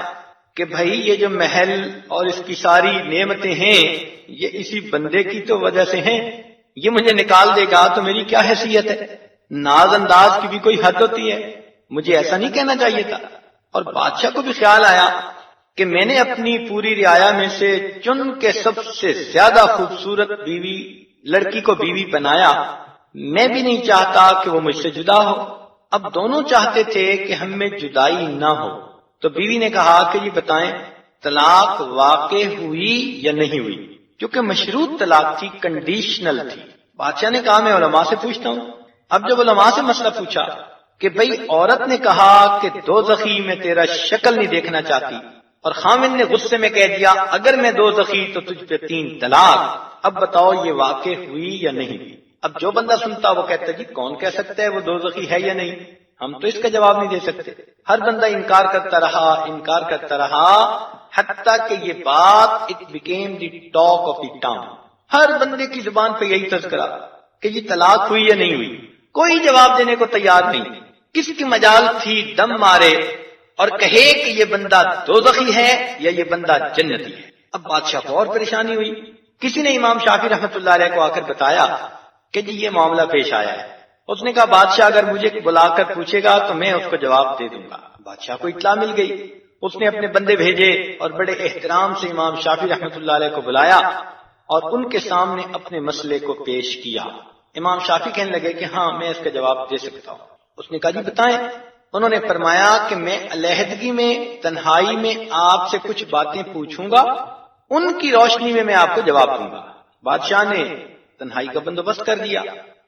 کہ بھائی یہ جو محل اور اس کی ساری نعمتیں ہیں یہ اسی بندے کی تو وجہ سے ہیں، یہ مجھے نکال دے گا تو میری کیا حیثیت ہے، ناز انداز کی بھی کوئی حد ہوتی ہے، مجھے ایسا نہیں کہنا چاہیے تھا۔ اور بادشاہ کو بھی خیال آیا کہ میں نے اپنی پوری رعایا میں سے چن کے سب سے زیادہ خوبصورت بیوی لڑکی کو بیوی بنایا، میں بھی نہیں چاہتا کہ وہ مجھ سے جدا ہو۔ اب دونوں چاہتے تھے کہ ہم میں جدائی نہ ہو، تو بیوی نے کہا کہ یہ بتائیں طلاق واقع ہوئی یا نہیں ہوئی، کیونکہ مشروط طلاق تھی، کنڈیشنل تھی۔ بادشاہ نے کہا میں علماء سے پوچھتا ہوں۔ اب جب علماء سے مسئلہ پوچھا کہ بھئی عورت نے کہا کہ دوزخی میں تیرا شکل نہیں دیکھنا چاہتی، اور خامن نے غصے میں کہہ دیا اگر میں دوزخی تو تجھ پہ 3 طلاق، اب بتاؤ یہ واقع ہوئی یا نہیں ہوئی؟ اب جو بندہ سنتا وہ کہتا جی کون کہہ سکتا ہے وہ دوزخی ہے یا نہیں، ہم تو اس کا جواب نہیں دے سکتے۔ ہر بندہ انکار کرتا رہا حتیٰ کہ یہ بات it became the talk of the town, ہر بندے کی زبان پہ یہی تذکرہ کہ یہ طلاق ہوئی یا نہیں ہوئی، کوئی جواب دینے کو تیار نہیں۔ کس کی مجال تھی دم مارے اور کہے کہ یہ بندہ دوزخی ہے یا یہ بندہ جنتی ہے۔ اب بادشاہ کو اور پریشانی ہوئی، کسی نے امام شافعی رحمۃ اللہ علیہ کو آ کر بتایا کہ جی یہ معاملہ پیش آیا ہے۔ اس نے کہا بادشاہ اگر مجھے بلا کر پوچھے گا تو میں اس کو جواب دے دوں گا۔ بادشاہ کو اطلاع مل گئی، اس نے اپنے بندے بھیجے اور بڑے احترام سے امام شافعی رحمۃ اللہ علیہ کو بلایا اور ان کے سامنے اپنے مسئلے کو پیش کیا۔ امام شافعی کہنے لگے کہ ہاں میں اس کا جواب دے سکتا ہوں۔ اس نے کہا جی بتائیں۔ انہوں نے فرمایا کہ میں علیحدگی میں تنہائی میں آپ سے کچھ باتیں پوچھوں گا، ان کی روشنی میں آپ کو جواب دوں گا۔ بادشاہ نے تنہائی کا بندوبست کر دیا،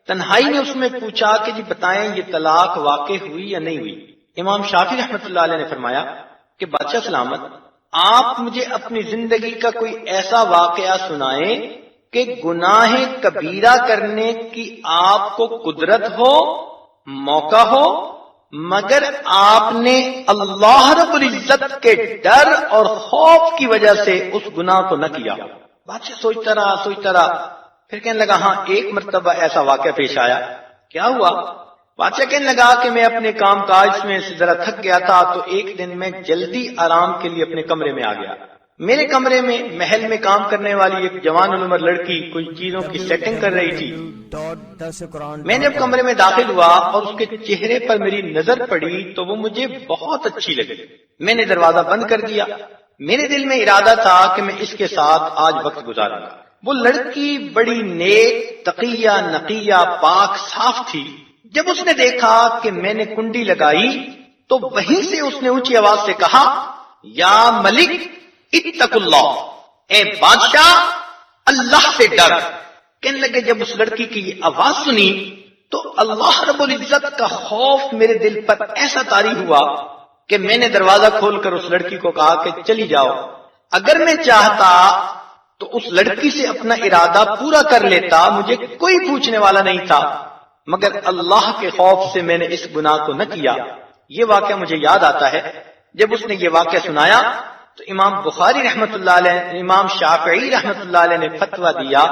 تنہائی نے اس میں پوچھا کہ جی بتائیں یہ طلاق واقع ہوئی یا نہیں ہوئی۔ امام شافعی رحمۃ اللہ علیہ نے فرمایا کہ بادشاہ سلامت، آپ مجھے اپنی زندگی کا کوئی ایسا واقعہ سنائیں کہ گناہ کبیرہ کرنے کی آپ کو قدرت ہو، موقع ہو، مگر آپ نے اللہ رب العزت کے ڈر اور خوف کی وجہ سے اس گناہ کو نہ کیا۔ بادشاہ سوچتا رہا، پھر کہنے لگا ہاں ایک مرتبہ ایسا واقعہ پیش آیا۔ کیا ہوا؟ بادشاہ کہنے لگا کہ میں اپنے کام کاج میں سے ذرا تھک گیا تھا تو ایک دن میں جلدی آرام کے لیے اپنے کمرے میں آ گیا۔ میرے کمرے میں محل میں کام کرنے والی ایک جوان العمر لڑکی کوئی چیزوں کی سیٹنگ کر رہی تھی۔ میں جب کمرے میں داخل ہوا اور اس کے چہرے پر میری نظر پڑی تو وہ مجھے بہت اچھی لگی۔ میں نے دروازہ بند کر دیا۔ میرے دل میں ارادہ تھا کہ میں اس کے ساتھ آج وقت گزاروں گا۔ وہ لڑکی بڑی نیک، تقیہ، نقیہ، پاک، صاف تھی۔ جب اس نے دیکھا کہ میں نے کنڈی لگائی تو وہیں سے اس نے اونچی آواز سے کہا یا ملک اتق اللہ، اے بادشاہ اللہ سے ڈر۔ کہنے لگے جب اس لڑکی کی یہ آواز سنی تو اللہ رب العزت کا خوف میرے دل پر ایسا طاری ہوا کہ میں نے دروازہ کھول کر اس لڑکی کو کہا کہ چلی جاؤ۔ اگر میں چاہتا تو اس لڑکی سے اپنا ارادہ پورا کر لیتا، مجھے کوئی پوچھنے والا نہیں تھا، مگر اللہ کے خوف سے میں نے اس گناہ کو نہ کیا۔ یہ واقعہ مجھے یاد آتا ہے، جب اس نے یہ واقعہ سنایا تو امام بخاری رحمۃ اللہ علیہ، امام شافعی رحمۃ اللہ علیہ نے فتویٰ دیا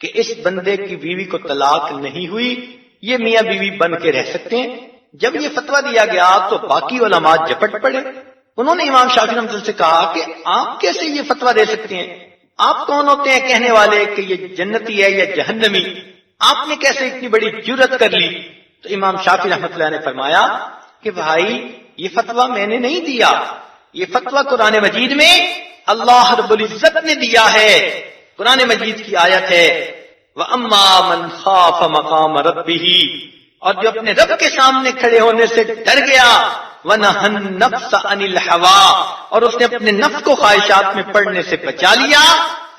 کہ اس بندے کی بیوی کو طلاق نہیں ہوئی، یہ میاں بیوی بن کے رہ سکتے ہیں۔ جب یہ فتویٰ دیا گیا تو باقی علماء جپٹ پڑے. انہوں نے امام شافعی رحمۃ اللہ سے کہا کہ آپ کیسے یہ فتویٰ دے سکتے ہیں؟ آپ کون ہوتے ہیں کہنے والے کہ یہ جنتی ہے یا جہنمی؟ آپ نے کیسے اتنی بڑی جرأت کر لی؟ تو امام شافعی رحمۃ اللہ نے فرمایا کہ بھائی یہ فتویٰ میں نے نہیں دیا، یہ فتویٰ قرآن مجید میں اللہ رب العزت نے دیا ہے. قرآن مجید کی آیت ہے وَأَمَّا مَنْ خَافَ مَقَامَ رَبِّهِ، اور جو اپنے رب کے سامنے کھڑے ہونے سے ڈر گیا، وَنَهَى النَّفْسَ عَنِ الْهَوَىٰ، اور اس نے اپنے نفس کو خواہشات میں پڑنے سے بچا لیا،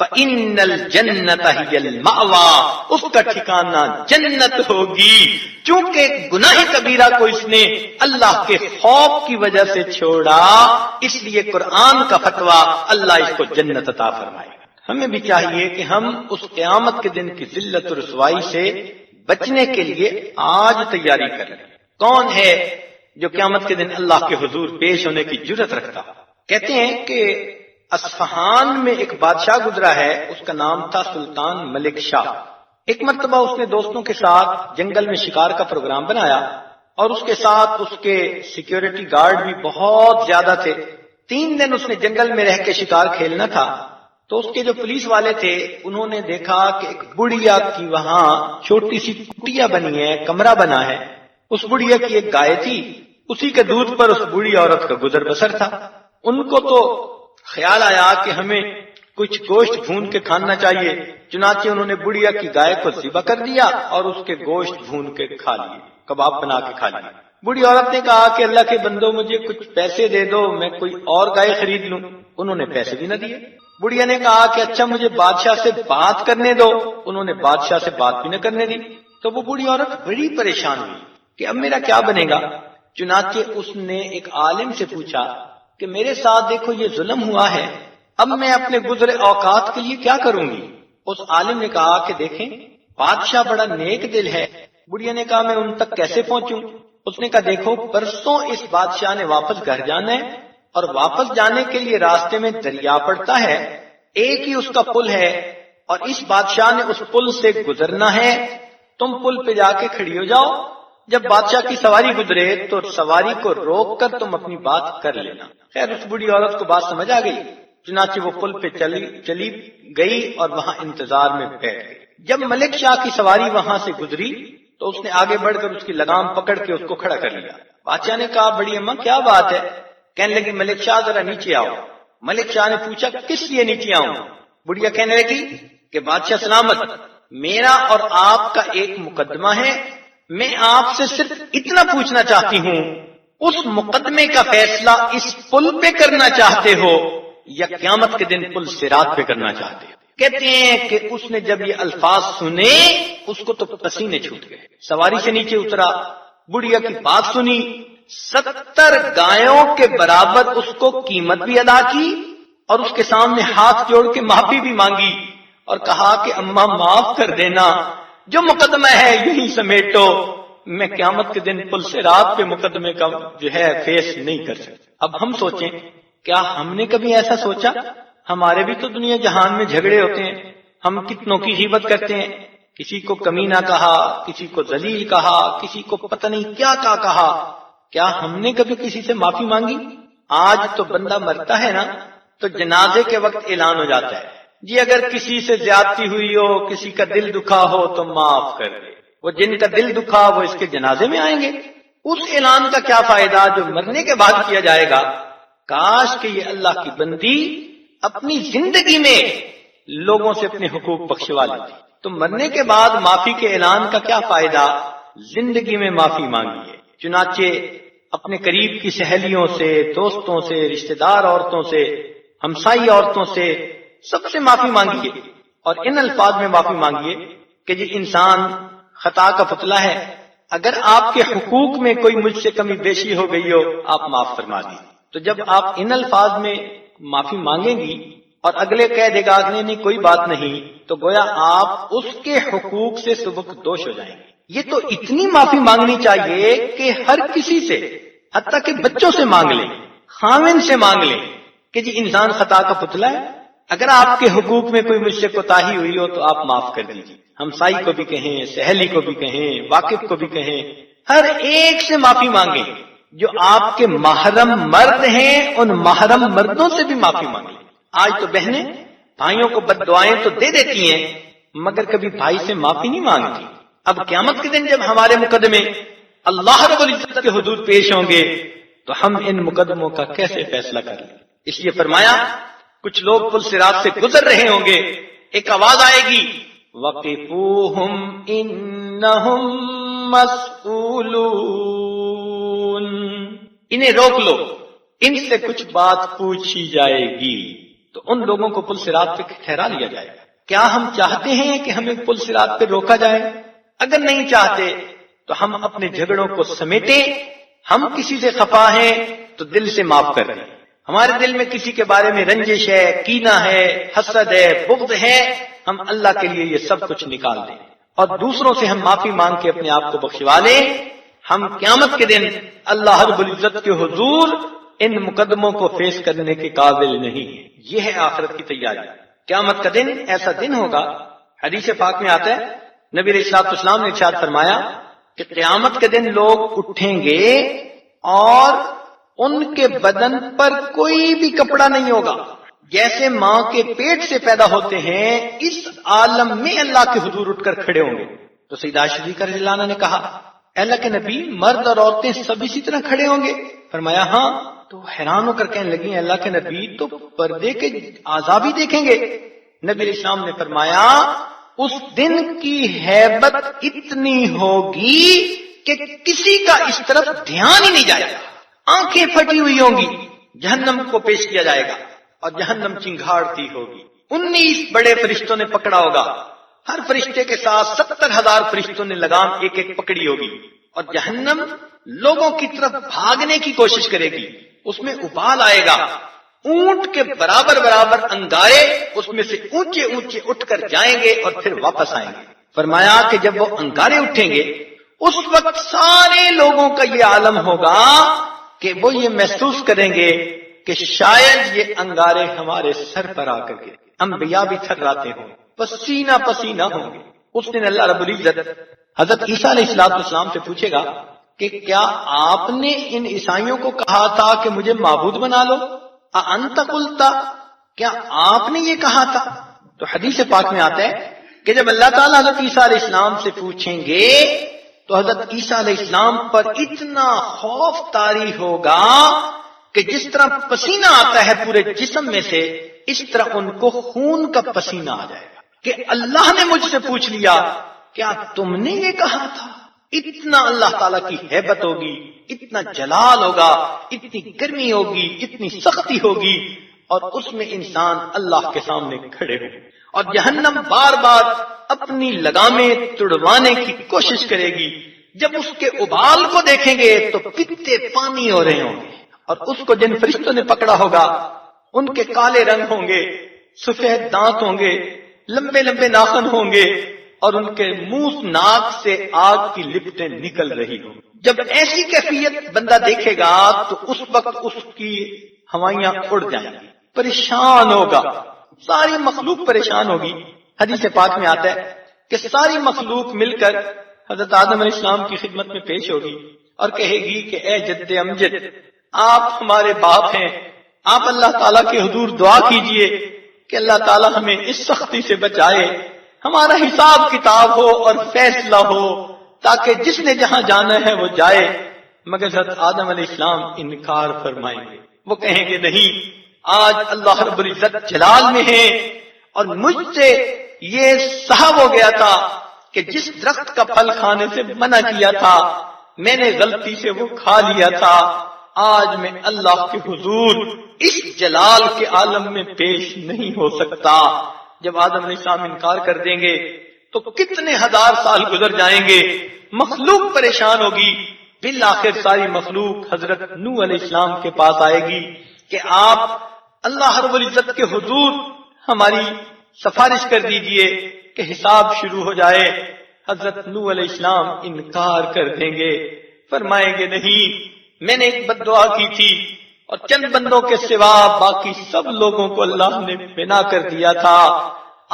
فَإِنَّ الْجَنَّةَ هِيَ الْمَأْوَىٰ، اس کا ٹھکانہ جنت ہوگی. چونکہ گناہ کبیرہ کو اس نے اللہ کے خوف کی وجہ سے چھوڑا، اس لیے قرآن کا فتویٰ اللہ اس کو جنت عطا فرمائے. ہمیں بھی چاہیے کہ ہم اس قیامت کے دن کی ذلت و رسوائی سے بچنے کے لیے آج تیاری کریں. کون ہے جو قیامت کے دن اللہ کے حضور پیش ہونے کی جرأت رکھتا؟ کہتے ہیں کہ اصفہان میں ایک بادشاہ گزرا ہے، اس کا نام تھا سلطان ملک شاہ. ایک مرتبہ اس نے دوستوں کے ساتھ جنگل میں شکار کا پروگرام بنایا اور اس کے ساتھ اس کے سیکیورٹی گارڈ بھی بہت زیادہ تھے. 3 دن اس نے جنگل میں رہ کے شکار کھیلنا تھا. تو اس کے جو پولیس والے تھے انہوں نے دیکھا کہ ایک بڑھیا کی وہاں چھوٹی سی کٹیا بنی ہے، کمرہ بنا ہے. اس بڑھیا کی ایک گائے تھی، اسی کے دودھ پر اس بوڑھی عورت کا گزر بسر تھا. ان کو تو خیال آیا کہ ہمیں کچھ گوشت بھون کے کھانا چاہیے. چنانچہ انہوں نے بڑھیا کی گائے کو ذبح کر دیا اور اس کے گوشت بھون کے کھا لیے، کباب بنا کے کھا لیے. بوڑھی عورت نے کہا کہ اللہ کے بندو مجھے کچھ پیسے دے دو، میں کوئی اور گائے خرید لوں. انہوں نے پیسے بھی نہ دیے. بڑھیا نے کہا کہ اچھا مجھے بادشاہ سے بات کرنے دو. انہوں نے بادشاہ سے بات بھی نہ کرنے دی. تو وہ بوڑھی عورت بڑی پریشان ہوئی کہ اب میرا کیا بنے گا. چنانچہ اس نے ایک عالم سے پوچھا کہ میرے ساتھ دیکھو یہ ظلم ہوا ہے، اب میں اپنے گزرے اوقات کے لیے کیا کروں گی؟ اس عالم نے کہا کہ دیکھیں بادشاہ بڑا نیک دل ہے. بڑھیا نے کہا میں ان تک کیسے پہنچوں؟ اس نے کہا دیکھو پرسوں اس بادشاہ نے واپس گھر جانا ہے اور واپس جانے کے لیے راستے میں دریا پڑتا ہے، ایک ہی اس کا پل ہے اور اس بادشاہ نے اس پل سے گزرنا ہے. تم پل پہ جا کے کھڑی ہو جاؤ، جب بادشاہ کی سواری گزرے تو سواری کو روک کر تم اپنی بات کر لینا. خیر اس بوڑھی عورت کو بات سمجھ آ گئی. چنانچہ وہ پل پہ چلی گئی اور وہاں انتظار میں بیٹھ گئی. جب ملک شاہ کی سواری وہاں سے گزری تو اس نے آگے بڑھ کر اس کی لگام پکڑ کے اس کو کھڑا کر لیا. بادشاہ نے کہا بڑی اماں کیا بات ہے؟ کہنے لگی ملک شاہ ذرا نیچے آؤ. ملک شاہ نے پوچھا کس لیے نیچے آؤں؟ بڑھیا کہنے لگی کہ بادشاہ سلامت، میرا اور آپ کا ایک مقدمہ ہے، میں آپ سے صرف اتنا پوچھنا چاہتی ہوں اس مقدمے کا فیصلہ اس پل پہ کرنا چاہتے ہو یا قیامت کے دن پل صراط پہ کرنا چاہتے ہو؟ کہتے ہیں کہ اس نے جب یہ الفاظ سنے اس کو تو پسینے چھوٹ گئے. سواری سے نیچے اترا، بڑھیا کی بات سنی، 70 گایوں کے برابر اس کو قیمت بھی ادا کی اور اس کے سامنے ہاتھ جوڑ کے معافی بھی مانگی اور کہا کہ اماں معاف کر دینا، جو مقدمہ ہے یہی سمیٹو، میں قیامت کے دن پل صراط پہ مقدمے کا جو ہے فیس نہیں کر سکتا. اب ہم سوچیں کیا ہم نے کبھی ایسا سوچا؟ ہمارے بھی تو دنیا جہان میں جھگڑے ہوتے ہیں، ہم کتنوں کی غیبت کرتے ہیں، کسی کو کمینہ کہا، کسی کو ذلیل کہا، کسی کو پتہ نہیں کیا کہا. کیا ہم نے کبھی کسی سے معافی مانگی؟ آج تو بندہ مرتا ہے نا تو جنازے کے وقت اعلان ہو جاتا ہے جی اگر کسی سے زیادتی ہوئی ہو، کسی کا دل دکھا ہو تو معاف کر دے. وہ جن کا دل دکھا وہ اس کے جنازے میں آئیں گے. اس اعلان کا کیا فائدہ جو مرنے کے بعد کیا جائے گا؟ کاش کہ یہ اللہ کی بندی اپنی زندگی میں لوگوں سے اپنے حقوق بخشوا لیتی. تو مرنے کے بعد معافی کے اعلان کا کیا فائدہ؟ زندگی میں معافی مانگیے. چنانچہ اپنے قریب کی سہیلیوں سے، دوستوں سے، رشتہ دار عورتوں سے، ہمسائی عورتوں سے، سب سے معافی مانگیے اور ان الفاظ میں معافی مانگیے کہ جی انسان خطا کا پتلا ہے، اگر آپ کے حقوق میں کوئی مجھ سے کمی بیشی ہو گئی ہو آپ معاف فرما دیجیے. تو جب آپ ان الفاظ میں معافی مانگیں گی اور اگلے کہہ دے گا نہیں کوئی بات نہیں، تو گویا آپ اس کے حقوق سے سبکدوش ہو جائیں گے. یہ تو اتنی معافی مانگنی چاہیے کہ ہر کسی سے، حتیٰ کہ بچوں سے مانگ لیں، خاوند سے مانگ لیں کہ جی انسان خطا کا پتلا ہے، اگر آپ کے حقوق میں کوئی مجھ سے کوتاہی ہوئی ہو تو آپ معاف کر دیجیے. ہمسائی کو بھی کہیں، سہیلی کو بھی کہیں، واقف کو بھی کہیں، ہر ایک سے معافی مانگیں، جو آپ کے محرم مرد ہیں ان محرم مردوں سے بھی معافی مانگیں۔ آج تو بہنیں بھائیوں کو بد دعائیں تو دے دیتی ہیں مگر کبھی بھائی سے معافی نہیں مانگتی۔ اب قیامت کے دن جب ہمارے مقدمے اللہ رب العزت کے حضور پیش ہوں گے تو ہم ان مقدموں کا کیسے فیصلہ کریں؟ اس لیے فرمایا کچھ لوگ پل صراط سے گزر رہے ہوں گے، ایک آواز آئے گی وَقِفُوهُمْ إِنَّهُمْ مَسْئُولُونَ، انہیں روک لو، ان سے کچھ بات پوچھی جائے گی۔ تو ان لوگوں کو پل صراط پہ ٹھہرا لیا جائے گا۔ کیا ہم چاہتے ہیں کہ ہمیں پل صراط پہ روکا جائے؟ اگر نہیں چاہتے تو ہم اپنے جھگڑوں کو سمیٹیں، ہم کسی سے خفا ہیں تو دل سے معاف کر دیں، ہمارے دل میں کسی کے بارے میں رنجش ہے، کینہ ہے، حسد ہے، بغض ہے، ہم اللہ کے لیے یہ سب کچھ نکال دیں اور دوسروں سے ہم معافی مانگ کے اپنے آپ کو بخشوا لیں۔ ہم قیامت کے دن اللہ رب العزت کے حضور ان مقدموں کو فیس کرنے کے قابل نہیں ہیں۔ یہ ہے آخرت کی تیاری۔ قیامت کا دن ایسا دن ہوگا، حدیث پاک میں آتا ہے، نبی علیہ الصلوۃ والسلام نے ارشاد فرمایا کہ قیامت کے دن لوگ اٹھیں گے اور ان کے بدن پر کوئی بھی کپڑا نہیں ہوگا، جیسے ماں کے پیٹ سے پیدا ہوتے ہیں اس عالم میں اللہ کے حضور اٹھ کر کھڑے ہوں گے۔ تو سیدہ صدیقہ رضی اللہ عنہا نے کہا اے اللہ کے نبی، مرد اور عورتیں سب اسی طرح کھڑے ہوں گے؟ فرمایا ہاں۔ تو حیران ہو کر کہنے لگی اللہ کے نبی تو پردے کے اعضاء بھی دیکھیں گے؟ نبی علیہ السلام نے فرمایا اس دن کی ہیبت اتنی ہوگی کہ کسی کا اس طرف دھیان ہی نہیں جائے گا، آنکھیں پھٹی ہوئی ہوں گی، جہنم کو پیش کیا جائے گا اور جہنم چنگھاڑتی ہوگی۔ 19 بڑے فرشتوں نے پکڑا ہوگا، ہر فرشتے کے ساتھ 70,000 فرشتوں نے لگام ایک ایک پکڑی ہوگی، اور جہنم لوگوں کی طرف بھاگنے کی کوشش کرے گی۔ اس میں ابال آئے گا، اونٹ کے برابر برابر انگارے اس میں سے اونچے اونچے اٹھ کر جائیں گے اور پھر واپس آئیں گے۔ فرمایا کہ جب وہ انگارے اٹھیں گے اس وقت سارے لوگوں کا یہ عالم ہوگا کہ وہ یہ محسوس کریں گے کہ شاید یہ انگارے ہمارے سر پر آ کر گرے، انبیاء بھی تھراتے ہوں، پسینہ پسینہ ہوں گے۔ اس دن اللہ رب العزت حضرت عیسیٰ علیہ السلام سے پوچھے گا کہ کیا آپ نے ان عیسائیوں کو کہا تھا کہ مجھے معبود بنا لو؟ انت قلتا، کیا آپ نے یہ کہا تھا؟ تو حدیث پاک میں آتا ہے کہ جب اللہ تعالیٰ حضرت عیسیٰ علیہ السلام سے پوچھیں گے تو حضرت عیسیٰ علیہ السلام پر اتنا خوف طاری ہوگا کہ جس طرح پسینہ آتا ہے پورے جسم میں سے اس طرح ان کو خون کا پسینہ آ جائے گا کہ اللہ نے مجھ سے پوچھ لیا کیا تم نے یہ کہا تھا؟ اتنا اللہ تعالیٰ کی ہیبت ہوگی، اتنا جلال ہوگا، اتنی گرمی ہوگی، اتنی سختی ہوگی، اور اس میں انسان اللہ کے سامنے کھڑے ہو، اور جہنم بار بار اپنی لگامیں تڑوانے کی کوشش کرے گی۔ جب اس کے ابال کو دیکھیں گے تو پتے پانی ہو رہے ہوں گے، اور اس کو جن فرشتوں نے پکڑا ہوگا ان کے کالے رنگ ہوں گے، سفید دانت ہوں گے، لمبے لمبے ناخن ہوں گے، اور ان کے منہ ناک سے آگ کی لپٹیں نکل رہی ہوں۔ جب ایسی کیفیت بندہ دیکھے گا تو اس وقت اس کی ہوائیاں اڑ جائیں گی، پریشان ہوگا، ساری مخلوق پریشان ہوگی۔ حدیث پاک میں آتا ہے کہ ساری مخلوق مل کر حضرت آدم علیہ السلام کی خدمت میں پیش ہوگی اور کہے گی کہ اے جد امجد، آپ ہمارے باپ ہیں، آپ اللہ تعالیٰ کے حضور دعا کیجئے کہ اللہ تعالیٰ ہمیں اس سختی سے بچائے، ہمارا حساب کتاب ہو اور فیصلہ ہو تاکہ جس نے جہاں جانا ہے وہ جائے۔ مگر حضرت آدم علیہ السلام انکار فرمائیں گے، وہ کہیں گے نہیں، آج اللہ رب العزت جلال میں ہے اور مجھ سے یہ صحب ہو گیا تھا کہ جس درخت کا پھل کھانے سے منع کیا تھا میں نے غلطی سے وہ کھا لیا تھا، آج میں اللہ کے حضور اس جلال کے عالم میں پیش نہیں ہو سکتا۔ جب آدم علیہ السلام انکار کر دیں گے تو کتنے ہزار سال گزر جائیں گے، مخلوق پریشان ہوگی، بالآخر ساری مخلوق حضرت نوح علیہ السلام کے پاس آئے گی کہ آپ اللہ رب العزت کے حضور ہماری سفارش کر دیجئے کہ حساب شروع ہو جائے۔ حضرت نوح علیہ السلام انکار کر دیں گے، فرمائیں گے نہیں، میں نے ایک بد دعا کی تھی اور چند بندوں کے سوا باقی سب لوگوں کو اللہ نے بنا کر دیا تھا،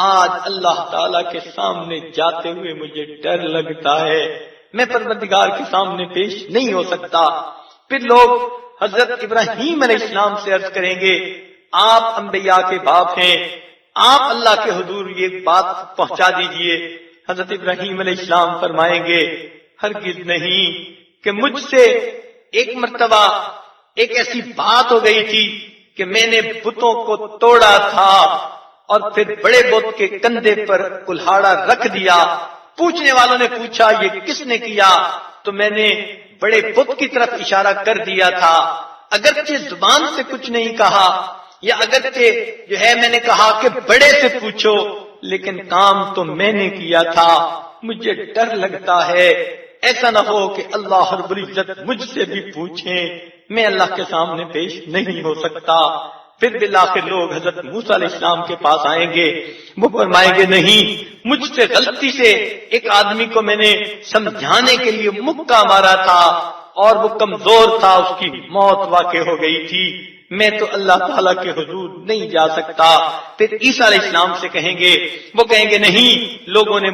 آج اللہ تعالیٰ کے سامنے جاتے ہوئے مجھے ڈر لگتا ہے، میں پروردگار کے سامنے پیش نہیں ہو سکتا۔ پھر لوگ حضرت ابراہیم علیہ السلام سے عرض کریں گے آپ انبیاء کے باپ ہیں، آپ اللہ کے حضور یہ بات پہنچا دیجئے۔ حضرت ابراہیم علیہ السلام فرمائیں گے ہرگز نہیں، کہ مجھ سے ایک مرتبہ ایک ایسی بات ہو گئی تھی کہ میں نے بتوں کو توڑا تھا اور پھر بڑے بت کے کندھے پر کلہاڑا رکھ دیا۔ پوچھنے والوں نے پوچھا یہ کس نے کیا؟ تو میں نے بڑے بت کی طرف اشارہ کر دیا تھا، اگرچہ زبان سے کچھ نہیں کہا، یا اگرچہ جو ہے میں نے کہا کہ بڑے سے پوچھو، لیکن کام تو میں نے کیا تھا۔ مجھے ڈر لگتا ہے ایسا نہ ہو کہ اللہ رب العزت مجھ سے بھی پوچھیں، میں اللہ کے سامنے پیش نہیں ہو سکتا۔ پھر بالآخر لوگ حضرت موسیٰ علیہ السلام کے پاس آئیں گے، وہ فرمائیں گے نہیں، مجھ سے غلطی سے ایک آدمی کو میں نے سمجھانے کے لیے مکہ مارا تھا اور وہ کمزور تھا، اس کی موت واقع ہو گئی تھی، میں تو اللہ تعالیٰ کے حضور نہیں جا سکتا۔ پھر عیسیٰ علیہ السلام سے کہیں گے، وہ کہیں گے نہیں، لوگوں نے